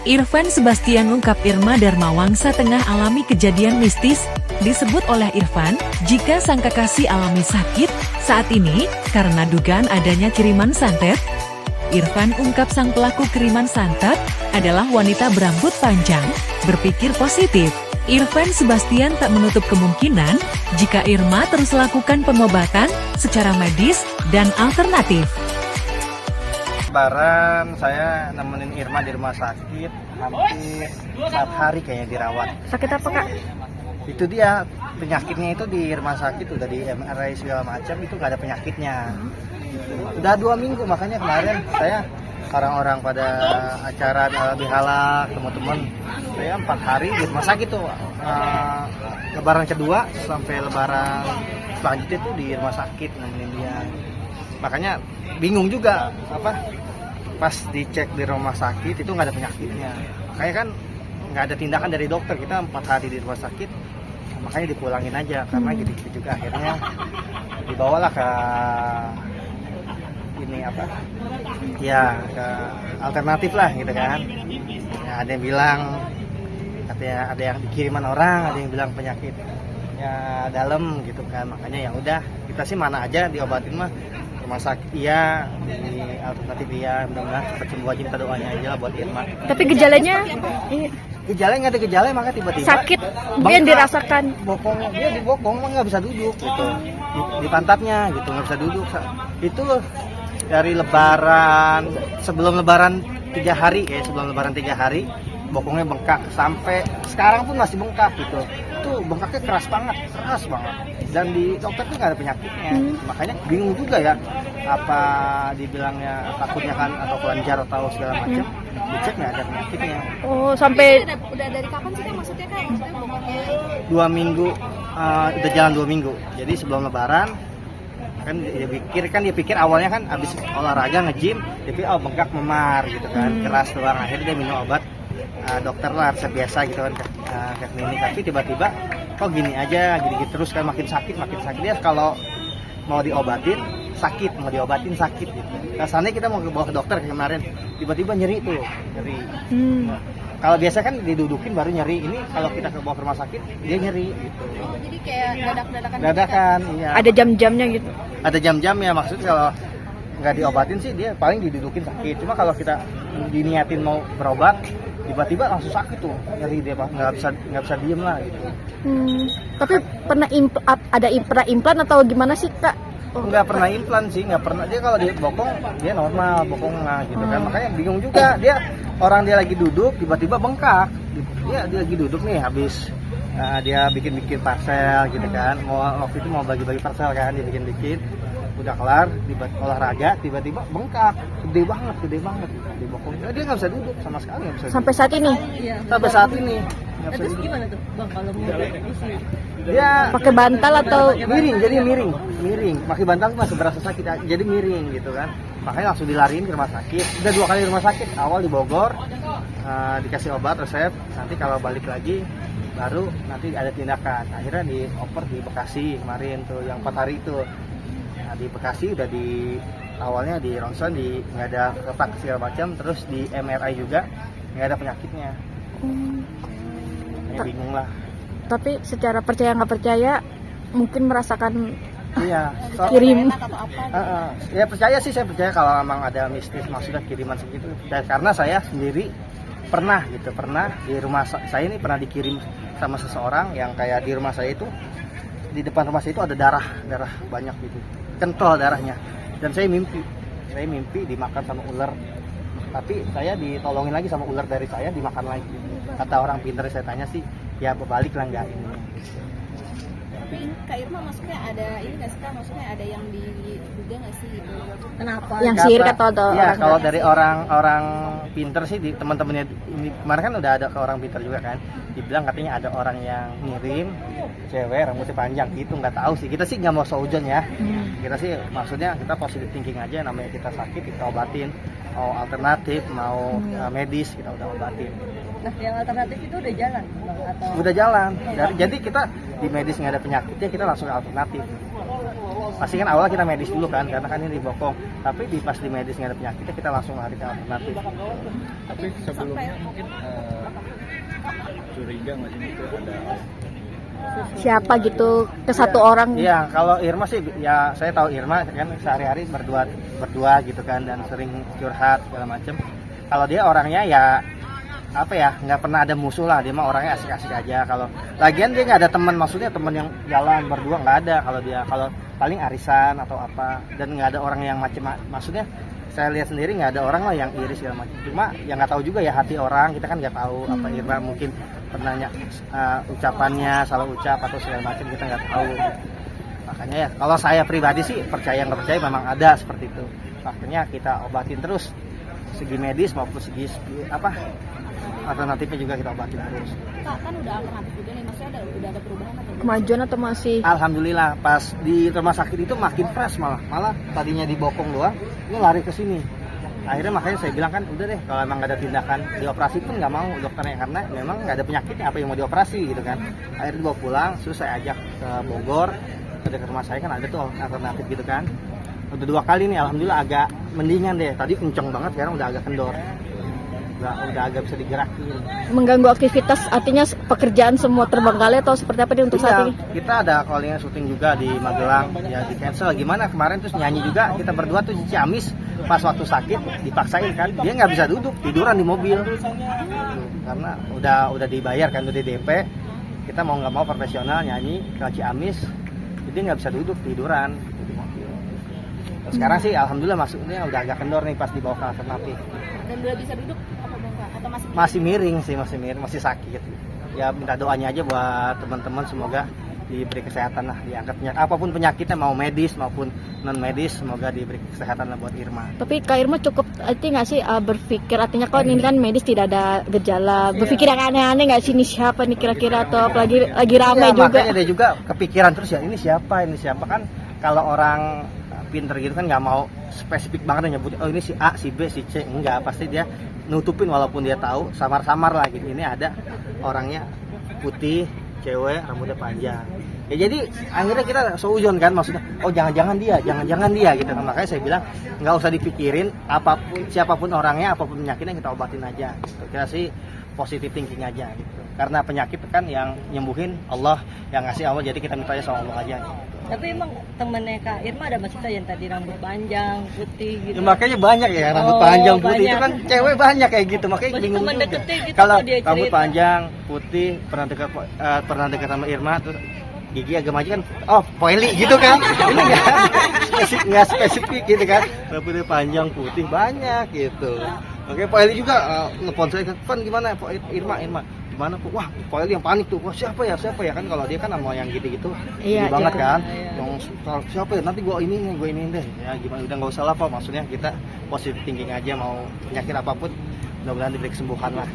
Irfan Sebastian ungkap Irma Darmawangsa tengah alami kejadian mistis. Disebut oleh Irfan, jika sang kekasih alami sakit saat ini karena dugaan adanya kiriman santet. Irfan ungkap sang pelaku kiriman santet adalah wanita berambut panjang, berpikir positif. Irfan Sebastian tak menutup kemungkinan jika Irma terus lakukan pengobatan secara medis dan alternatif. Lebaran saya nemenin Irma di rumah sakit hampir 4 hari kayaknya dirawat. Sakit apa, Kak? Itu dia penyakitnya itu di rumah sakit udah di MRI segala macam itu nggak ada penyakitnya. Udah 2 minggu makanya kemarin saya orang-orang pada acara dihalak teman-teman saya 4 hari di rumah sakit tuh lebaran kedua sampai lebaran selanjutnya tuh di rumah sakit nemenin dia. Makanya bingung juga pas dicek di rumah sakit itu nggak ada penyakitnya. Makanya kan nggak ada tindakan dari dokter, kita 4 hari di rumah sakit makanya dipulangin aja karena gitu juga akhirnya dibawalah ke ini ke alternatif lah gitu kan ya, ada yang bilang katanya ada yang dikiriman orang, ada yang bilang penyakit ya dalam gitu kan, makanya ya udah kita sih mana aja diobatin mah rumah sakit iya, di alternatif iya, mudah-mudahan cepat sembuh aja, kita doanya aja lah buat Irma. Tapi gejalanya Gejalanya nggak ada gejala, maka tiba-tiba sakit yang dirasakan. Bokong dia di bokong mah nggak bisa duduk gitu, di pantatnya gitu nggak bisa duduk. Itu dari lebaran sebelum lebaran 3 hari sebelum lebaran 3 hari bokongnya bengkak sampai sekarang pun masih bengkak gitu. Itu bengkaknya keras banget dan di dokter tuh nggak ada penyakitnya. Makanya bingung juga ya apa dibilangnya takutnya kan atau kelenjar atau segala macam, dicek nggak ada penyakitnya. Oh, sampai udah dari kapan sih kan maksudnya bokongnya? 2 minggu, udah jalan 2 minggu. Jadi sebelum lebaran kan dia pikir awalnya kan abis olahraga nge-gym dia pikir bengkak memar gitu kan, keras doang, akhirnya dia minum obat dokter lah resep biasa gitu kan ke klinik, tapi tiba-tiba kok gini aja gini terus kan, makin sakit dia kalau mau diobatin sakit gitu. Rasanya kita mau bawa ke dokter kemarin tiba-tiba nyeri. Kalau biasa kan didudukin baru nyeri, ini kalau kita bawa ke rumah sakit dia nyeri gitu. Oh, jadi kayak dadakan iya. ada jam-jamnya gitu. Ada jam-jamnya, maksudnya kalau nggak diobatin sih dia paling didudukin sakit. Cuma kalau kita diniatin mau berobat tiba-tiba langsung sakit tuh, nyeri dia nggak bisa diem lah gitu. Tapi pernah implan atau gimana sih, Kak? Nggak pernah implan sih, nggak pernah. Dia kalau di bokong dia normal bokongnya gitu kan, makanya bingung juga dia lagi duduk tiba-tiba bengkak. Dia lagi duduk nih habis dia bikin parcel gitu kan, waktu itu mau bagi-bagi parcel kan, dia bikin udah kelar olahraga tiba-tiba bengkak gede banget di bokongnya, dia nggak bisa duduk sama sekali, nggak bisa sampai duduk. saat ini Sampai saat ini nggak bisa Terus duduk. gimana tuh Bang kalau mau Dia pakai bantal atau miring pakai bantal masih berasa sakit jadi miring gitu kan, makanya langsung dilariin ke rumah sakit. Udah 2 kali rumah sakit, awal di Bogor dikasih obat resep, nanti kalau balik lagi baru nanti ada tindakan, akhirnya dioper di Bekasi kemarin tuh yang 4 hari itu. Nah, di Bekasi udah awalnya di ronsen nggak ada retak segala macam, terus di MRI juga nggak ada penyakitnya. Bingung lah. tapi secara percaya nggak percaya mungkin merasakan Iya, kirim. Ya percaya sih, saya percaya kalau memang ada mistis maksudnya kiriman segitu. Dan karena saya sendiri pernah di rumah saya ini pernah dikirim sama seseorang yang kayak di rumah saya itu, di depan rumah saya itu ada darah banyak gitu, kental darahnya, dan saya mimpi dimakan sama ular, tapi saya ditolongin lagi sama ular dari saya, dimakan lagi. Kata orang pintar saya tanya sih ya berbalik lah nggak ini. Tapi ini Kak Irma maksudnya ada ini nggak sih Kak, maksudnya ada yang diduga nggak sih gitu? Kenapa? Yang sirik atau ya, kalau dari orang pinter sih, di teman-temannya ini kemarin kan udah ada ke orang pinter juga kan, dibilang katanya ada orang yang ngirim cewek rambutnya panjang gitu, nggak tahu sih, kita sih nggak mau seujon ya. Kita sih maksudnya kita positive thinking aja, namanya kita sakit kita obatin, mau alternatif mau medis kita udah obatin. Nah, yang alternatif itu udah jalan Bang, atau Udah jalan. Jadi kita di medis nggak ada penyakitnya, kita langsung alternatif. pasti kan awalnya kita medis dulu kan, karena kan ini dibokong. Tapi pas di medis nggak ada penyakitnya, kita langsung lari ke alternatif. Tapi sebelumnya mungkin curiga nggak sih itu ada Siapa gitu ke satu orang? Iya, kalau Irma sih, ya saya tahu Irma kan sehari-hari berdua gitu kan, dan sering curhat segala macem. Kalau dia orangnya ya apa ya, nggak pernah ada musuh lah, dia mah orangnya asik-asik aja. Kalau lagian dia nggak ada teman, maksudnya teman yang jalan berdua nggak ada. Kalau dia, kalau paling arisan atau apa, dan nggak ada orang yang maksudnya saya lihat sendiri nggak ada orang lah yang iri segala macam. Cuma yang nggak tahu juga ya hati orang, kita kan nggak tahu apa Irma mungkin pernah ucapannya salah ucap atau segala macam, kita nggak tahu. Makanya ya kalau saya pribadi sih percaya nggak percaya memang ada seperti itu. Makanya kita obatin terus, segi medis maupun segi apa alternatifnya juga kita obatin terus. Kak, kan udah alternatif juga nih, maksudnya udah ada perubahan atau belum? Kemajuan atau masih? Alhamdulillah pas di rumah sakit itu makin fresh, malah tadinya dibokong doang, ini lari ke sini. Akhirnya makanya saya bilang kan udah deh, kalau emang nggak ada tindakan dioperasi pun nggak mau dokternya, karena memang nggak ada penyakitnya, apa yang mau dioperasi gitu kan. Akhirnya dibawa pulang, terus saya ajak ke Bogor, ke dekat rumah saya kan ada tuh alternatif gitu kan. Udah 2 kali nih, alhamdulillah agak mendingan deh. Tadi kenceng banget, sekarang udah agak kendor, udah agak bisa digerakin. Mengganggu aktivitas, artinya pekerjaan semua terbengkalai atau seperti apa nih untuk saat ini? Kita ada callingan syuting juga di Magelang, ya di cancel gimana kemarin, terus nyanyi juga kita berdua tuh di Ciamis. Pas waktu sakit dipaksain kan, dia nggak bisa duduk, tiduran di mobil karena udah dibayar kan, udah DP. Kita mau nggak mau profesional nyanyi ke Ciamis, jadi nggak bisa duduk, tiduran di mobil. Sekarang sih alhamdulillah maksudnya udah agak kendor nih pas dibawa ke alternatif. Dan udah bisa duduk apa belum Kak? Atau masih Masih miring sih, masih sakit. Ya minta doanya aja buat teman-teman, semoga diberi kesehatan lah, diangkat penyakit apapun penyakitnya, mau medis maupun non medis, semoga diberi kesehatan lah buat Irma. Tapi Kak Irma cukup nggak sih berpikir, artinya kalau ini kan medis tidak ada gejala, berpikir yang aneh-aneh nggak sih, ini siapa nih kira-kira, atau apalagi lagi ramai juga. Makanya dia juga kepikiran terus ya, ini siapa kan. Kalau orang pinter gitu kan nggak mau spesifik banget nyebut, oh ini si A, si B, si C, enggak, pasti dia nutupin walaupun dia tahu, samar-samar lah gitu. Ini ada orangnya putih, cewek, rambutnya panjang. Ya jadi akhirnya kita seuzon kan, maksudnya oh jangan-jangan dia gitu. Nah, makanya saya bilang nggak usah dipikirin, apapun siapapun orangnya, apapun penyakitnya kita obatin aja gitu. Kita sih positive thinking aja gitu. Karena penyakit kan yang nyembuhin Allah, yang ngasih Allah, jadi kita mintanya sama Allah aja gitu. Tapi emang temennya Kak Irma ada maksudnya yang tadi rambut panjang, putih gitu. Ya, makanya banyak ya rambut panjang putih banyak. itu kan cewek banyak kayak gitu, makanya Berarti bingung teman juga. deketnya gitu Kalau kok dia rambut cerita. panjang putih pernah dekat sama Irma, terus gigi agak maju kan, oh Poeli gitu kan. Ini nggak spesifik gitu kan, rambutnya panjang putih banyak gitu. Oke, Poeli juga nelfon saya kan, "Fan gimana Irma gimana kok?" Wah, Poeli yang panik tuh. Wah, siapa ya kan, kalau dia kan sama yang gitu-gitu Iya, banget iya. kan. Iya. Yang siapa ya, nanti gue ini deh. Ya gimana, udah nggak usah lah Pak, maksudnya kita positive thinking aja, mau penyakit apapun mudah-mudahan diberi kesembuhan lah.